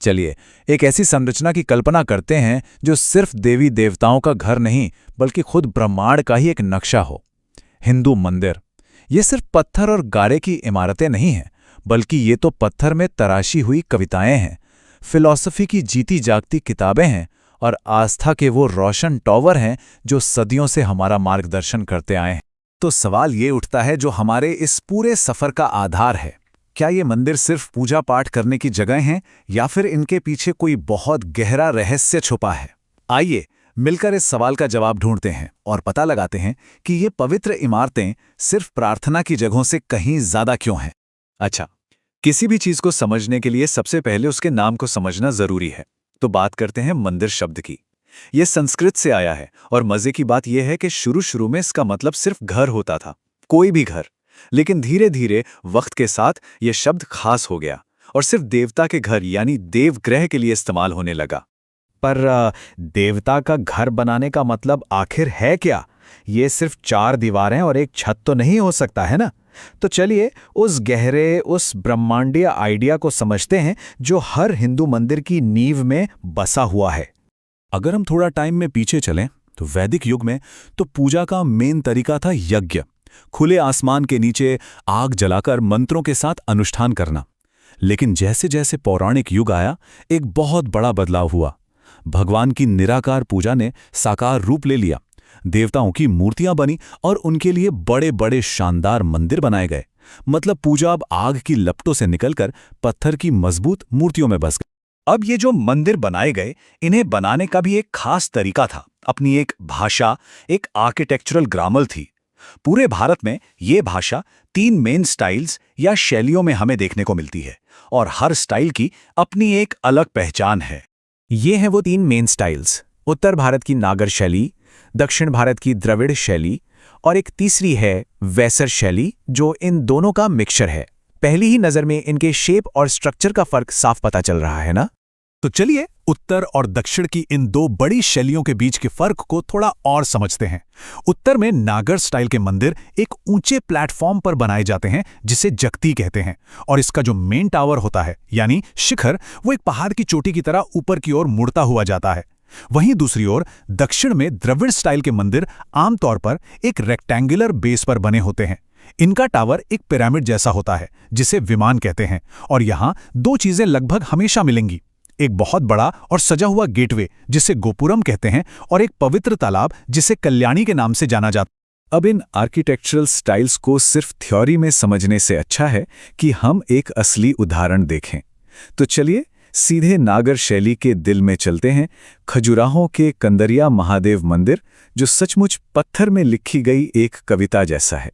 चलिए एक ऐसी संरचना की कल्पना करते हैं जो सिर्फ देवी देवताओं का घर नहीं बल्कि खुद ब्रह्मांड का ही एक नक्शा हो। हिंदू मंदिर ये सिर्फ पत्थर और गारे की इमारतें नहीं हैं, बल्कि ये तो पत्थर में तराशी हुई कविताएं हैं, फिलॉसफी की जीती जागती किताबें हैं और आस्था के वो रोशन टॉवर हैं जो सदियों से हमारा मार्गदर्शन करते आए हैं। तो सवाल ये उठता है जो हमारे इस पूरे सफर का आधार है, क्या ये मंदिर सिर्फ पूजा पाठ करने की जगह हैं या फिर इनके पीछे कोई बहुत गहरा रहस्य छुपा है? आइए मिलकर इस सवाल का जवाब ढूंढते हैं और पता लगाते हैं कि ये पवित्र इमारतें सिर्फ प्रार्थना की जगहों से कहीं ज्यादा क्यों हैं। अच्छा, किसी भी चीज को समझने के लिए सबसे पहले उसके नाम को समझना जरूरी है। तो बात करते हैं मंदिर शब्द की। यह संस्कृत से आया है और मजे की बात यह है कि शुरू में इसका मतलब सिर्फ घर होता था, कोई भी घर। लेकिन धीरे धीरे वक्त के साथ यह शब्द खास हो गया और सिर्फ देवता के घर यानी देवगृह के लिए इस्तेमाल होने लगा। पर देवता का घर बनाने का मतलब आखिर है क्या? ये सिर्फ 4 दीवारें और एक छत तो नहीं हो सकता है ना? तो चलिए उस गहरे, उस ब्रह्मांडीय आइडिया को समझते हैं जो हर हिंदू मंदिर की नींव में बसा हुआ है। अगर हम थोड़ा टाइम में पीछे चलें तो वैदिक युग में तो पूजा का मेन तरीका था यज्ञ, खुले आसमान के नीचे आग जलाकर मंत्रों के साथ अनुष्ठान करना। लेकिन जैसे जैसे पौराणिक युग आया, एक बहुत बड़ा बदलाव हुआ। भगवान की निराकार पूजा ने साकार रूप ले लिया, देवताओं की मूर्तियां बनी और उनके लिए बड़े बड़े शानदार मंदिर बनाए गए। मतलब पूजा अब आग की लपटों से निकलकर पत्थर की मजबूत मूर्तियों में बस गई। अब ये जो मंदिर बनाए गए, इन्हें बनाने का भी एक खास तरीका था, अपनी एक भाषा, एक आर्किटेक्चरल ग्रामर थी। पूरे भारत में ये भाषा 3 मेन स्टाइल्स या शैलियों में हमें देखने को मिलती है और हर स्टाइल की अपनी एक अलग पहचान है। ये हैं वो 3 मेन स्टाइल्स, उत्तर भारत की नागर शैली, दक्षिण भारत की द्रविड़ शैली और एक तीसरी है वैसर शैली जो इन दोनों का मिक्सचर है। पहली ही नज़र में इनके शेप और स्ट्रक्चर का फर्क साफ पता चल रहा है ना? तो चलिए उत्तर और दक्षिण की इन 2 बड़ी शैलियों के बीच के फर्क को थोड़ा और समझते हैं। उत्तर में नागर स्टाइल के मंदिर एक ऊंचे प्लेटफॉर्म पर बनाए जाते हैं जिसे जगती कहते हैं, और इसका जो मेन टावर होता है यानी शिखर, वो एक पहाड़ की चोटी की तरह ऊपर की ओर मुड़ता हुआ जाता है। वहीं दूसरी ओर दक्षिण में द्रविड़ स्टाइल के मंदिर आमतौर पर एक रेक्टेंगुलर बेस पर बने होते हैं। इनका टावर एक पिरामिड जैसा होता है जिसे विमान कहते हैं, और यहाँ 2 चीजें लगभग हमेशा मिलेंगी, एक बहुत बड़ा और सजा हुआ गेटवे जिसे गोपुरम कहते हैं और एक पवित्र तालाब जिसे कल्याणी के नाम से जाना जाता है। अब इन आर्किटेक्चरल स्टाइल्स को सिर्फ थ्योरी में समझने से अच्छा है कि हम एक असली उदाहरण देखें। तो चलिए सीधे नागर शैली के दिल में चलते हैं, खजुराहों के कंदरिया महादेव मंदिर, जो सचमुच पत्थर में लिखी गई एक कविता जैसा है।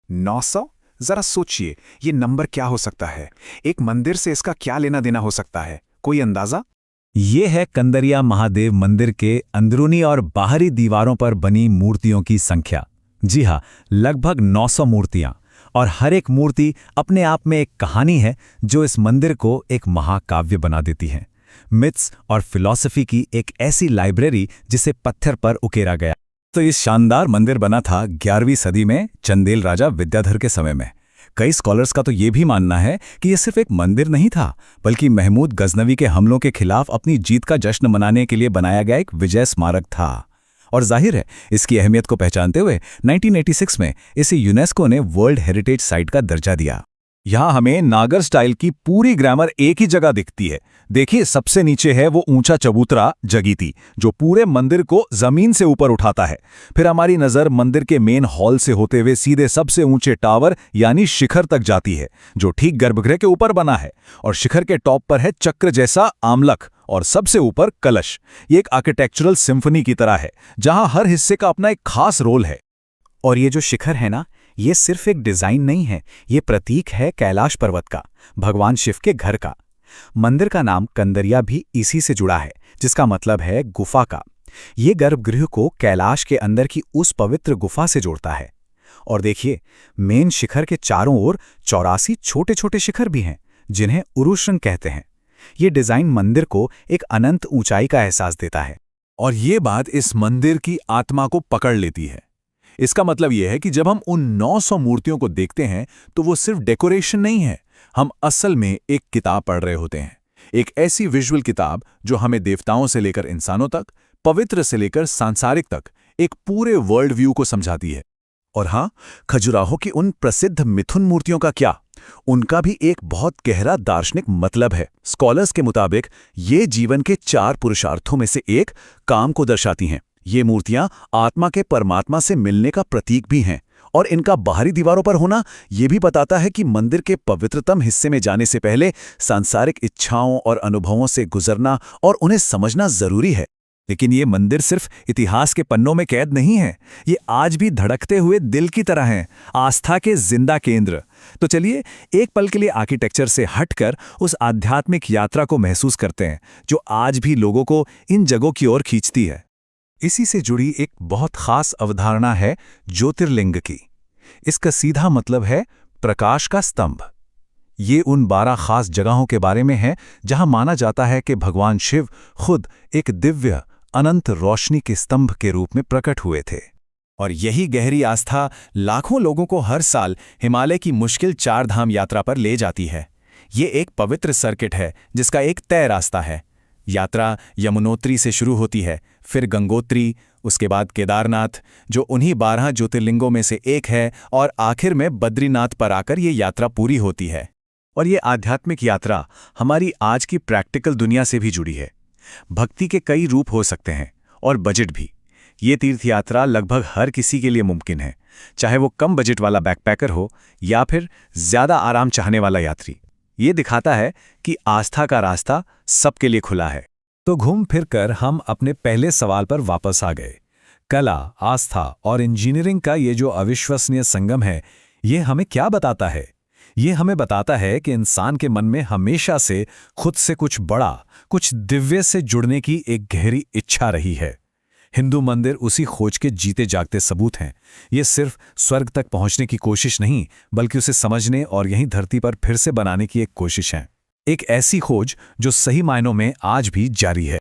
900? जरा सोचिए, ये नंबर क्या हो सकता है? एक मंदिर से इसका क्या लेना देना हो सकता है? कोई अंदाजा? ये है कंदरिया महादेव मंदिर के अंदरूनी और बाहरी दीवारों पर बनी मूर्तियों की संख्या। जी हाँ, लगभग 900 मूर्तियां, और हर एक मूर्ति अपने आप में एक कहानी है जो इस मंदिर को एक महाकाव्य बना देती है। मिथ्स और फिलॉसफी की एक ऐसी लाइब्रेरी जिसे पत्थर पर उकेरा गया। तो इस शानदार मंदिर बना था 11वीं सदी में चंदेल राजा विद्याधर के समय में। कई स्कॉलर्स का तो ये भी मानना है कि यह सिर्फ एक मंदिर नहीं था, बल्कि महमूद गजनवी के हमलों के खिलाफ अपनी जीत का जश्न मनाने के लिए बनाया गया एक विजय स्मारक था। और जाहिर है इसकी अहमियत को पहचानते हुए 1986 में इसे यूनेस्को ने वर्ल्ड हेरिटेज साइट का दर्जा दिया। यहाँ हमें नागर स्टाइल की पूरी ग्रामर एक ही जगह दिखती है। देखिए, सबसे नीचे है वो ऊंचा चबूतरा जगीती जो पूरे मंदिर को जमीन से ऊपर उठाता है। फिर हमारी नजर मंदिर के मेन हॉल से होते हुए सीधे सबसे ऊंचे टावर यानी शिखर तक जाती है, जो ठीक गर्भगृह के ऊपर बना है, और शिखर के टॉप पर है चक्र जैसा आमलक और सबसे ऊपर कलश। ये एक आर्किटेक्चरल सिम्फनी की तरह है जहां हर हिस्से का अपना एक खास रोल है। और ये जो शिखर है ना, ये सिर्फ एक डिजाइन नहीं है, ये प्रतीक है कैलाश पर्वत का, भगवान शिव के घर का। मंदिर का नाम कंदरिया भी इसी से जुड़ा है, जिसका मतलब है गुफा का। ये गर्भगृह को कैलाश के अंदर की उस पवित्र गुफा से जोड़ता है। और देखिए, मेन शिखर के चारों ओर 84 छोटे छोटे शिखर भी हैं जिन्हें उरुश्रृंग कहते हैं। ये डिजाइन मंदिर को एक अनंत ऊंचाई का एहसास देता है। और ये बात इस मंदिर की आत्मा को पकड़ लेती है। इसका मतलब यह है कि जब हम उन 900 मूर्तियों को देखते हैं तो वो सिर्फ डेकोरेशन नहीं है, हम असल में एक किताब पढ़ रहे होते हैं, एक ऐसी विजुअल किताब जो हमें देवताओं से लेकर इंसानों तक, पवित्र से लेकर सांसारिक तक एक पूरे वर्ल्ड व्यू को समझाती है। और हाँ, खजुराहो की उन प्रसिद्ध मिथुन मूर्तियों का क्या? उनका भी एक बहुत गहरा दार्शनिक मतलब है। स्कॉलर्स के मुताबिक ये जीवन के 4 पुरुषार्थों में से एक काम को दर्शाती हैं। ये मूर्तियां आत्मा के परमात्मा से मिलने का प्रतीक भी हैं, और इनका बाहरी दीवारों पर होना ये भी बताता है कि मंदिर के पवित्रतम हिस्से में जाने से पहले सांसारिक इच्छाओं और अनुभवों से गुजरना और उन्हें समझना जरूरी है। लेकिन ये मंदिर सिर्फ इतिहास के पन्नों में कैद नहीं है, ये आज भी धड़कते हुए दिल की तरह हैं, आस्था के जिंदा केंद्र। तो चलिए एक पल के लिए आर्किटेक्चर से हटकर उस आध्यात्मिक यात्रा को महसूस करते हैं जो आज भी लोगों को इन जगहों की ओर खींचती है। इसी से जुड़ी एक बहुत खास अवधारणा है ज्योतिर्लिंग की। इसका सीधा मतलब है प्रकाश का स्तंभ। ये उन 12 खास जगहों के बारे में है जहां माना जाता है कि भगवान शिव खुद एक दिव्य अनंत रोशनी के स्तंभ के रूप में प्रकट हुए थे। और यही गहरी आस्था लाखों लोगों को हर साल हिमालय की मुश्किल 4 धाम यात्रा पर ले जाती है। ये एक पवित्र सर्किट है जिसका एक तय रास्ता है। यात्रा यमुनोत्री से शुरू होती है, फिर गंगोत्री, उसके बाद केदारनाथ जो उन्हीं 12 ज्योतिर्लिंगों में से एक है, और आखिर में बद्रीनाथ पर आकर ये यात्रा पूरी होती है। और ये आध्यात्मिक यात्रा हमारी आज की प्रैक्टिकल दुनिया से भी जुड़ी है। भक्ति के कई रूप हो सकते हैं और बजट भी। ये तीर्थ यात्रा लगभग हर किसी के लिए मुमकिन है, चाहे वो कम बजट वाला बैकपैकर हो या फिर ज्यादा आराम चाहने वाला यात्री। ये दिखाता है कि आस्था का रास्ता सबके लिए खुला है। तो घूम फिर कर हम अपने पहले सवाल पर वापस आ गए। कला, आस्था और इंजीनियरिंग का ये जो अविश्वसनीय संगम है, ये हमें क्या बताता है? ये हमें बताता है कि इंसान के मन में हमेशा से खुद से कुछ बड़ा, कुछ दिव्य से जुड़ने की एक गहरी इच्छा रही है। हिंदू मंदिर उसी खोज के जीते जागते सबूत हैं। ये सिर्फ स्वर्ग तक पहुंचने की कोशिश नहीं, बल्कि उसे समझने और यहीं धरती पर फिर से बनाने की एक कोशिश है। एक ऐसी खोज जो सही मायनों में आज भी जारी है।